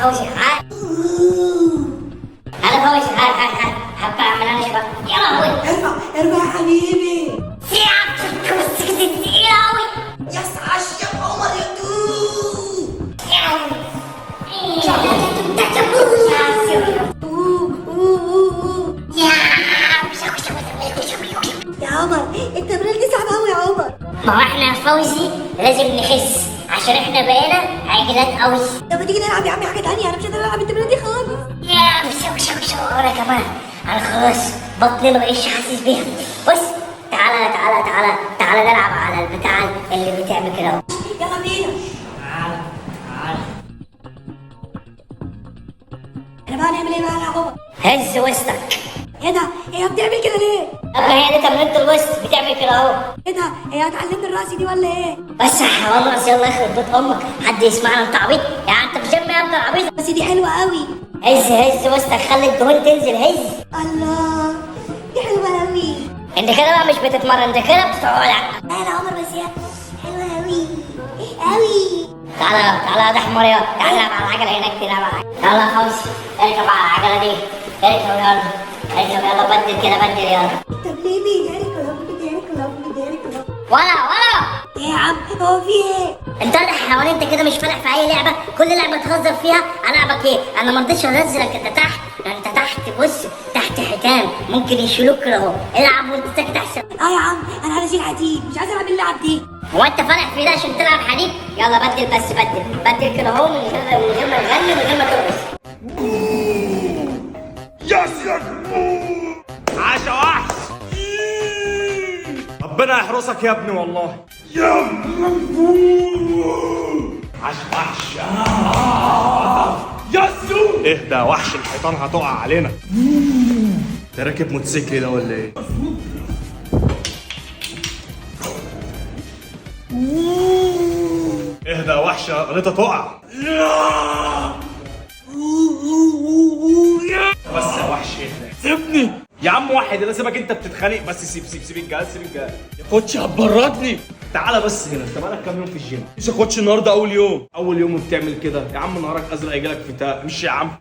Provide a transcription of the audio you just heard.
فوزي عاد. انا فوزي عاد هبقى اعمل انا شباب. يا لهوي ارفع يا حبيبي. سياب كتير قوي. يا سعاش يا عمر يا يا عمر التمرين دي صعبة أوي يا عمر. ما هو احنا فوزي لازم نخس عشان احنا بقينا عجلات قوي. طب ما تيجي نلعب يا عمي حاجة تانية، أنا مش قادر ألعب التمرين دي خالص. انا كمان انا خلاص بطني ما بقيش حاسس بيها. بص تعالى نلعب على البتاع اللي بتعمل كده اهو. يلا بينا. تعالى احنا بقى نعمل ايه بقى يا عمر؟ هز وسطك. ايه ده؟ هي بتعمل كده ليه؟ طب هي دي تمرينة الوسط بتعمل كده اهو. ايه ده؟ هي هتعلمني الرأس دي ولا ايه؟ بس حيوان راس يلا يخرب بيت امك، حد يسمعنا انت عبيط؟ يعني انت في جيم يا ابن العبيط؟ بس دي حلوة قوي. هز وسطك خلي الدهون تنزل هز. الله دي حلوة قوي. انت كده بقى مش بتتمرن، انت كده بتقعد. لا يا عمر بس هي حلوة قوي قوي. تعالى يا ده حمار يلا، تعالى نلعب على العجلة هناك، تلعب على العجلة. يلا يا فوزي اركب على العجلة دي، اركب يلا بدل كده بدل يلا. طب ليه بيدارك ولا ايه يا عم هو في ايه؟ انت يا حيوان، انت كده مش فالح في اي لعبه، كل لعبه تهزر فيها العبك ايه؟ انا ما رضيتش انزلك انت تحت، انت تحت بص تحت حيتان ممكن يشيلوك كده اهو. العب وانت ساكت احسن. اه يا عم انا عايز اشيل حديد، مش عايز العب اللعب دي. هو انت فالح في ده عشان تلعب حديد؟ يلا بدل بس بدل كده اهو، من غير ما تغني من غير ما ترقص. يس عاش يا وحش. ربنا يحرسك يا ابني والله. يا عاش وحش. يسو اهدى يا وحش، الحيطان هتقع علينا. انت راكب موتوسيكل ده ولا ايه؟ اهدى يا وحش، غلطة تقع. بس يا وحش اهدى. سيبني يا عم، واحد انا سيبك انت بتتخانق بس. سيب الجهاز يا كوتش هتبردني. تعالى بس هنا، انت بقالك كام يوم في الجيم؟ مش يا كوتش النهارده اول يوم وبتعمل كده؟ يا عم نهارك ازرق يجيلك فتاة. مش يا عم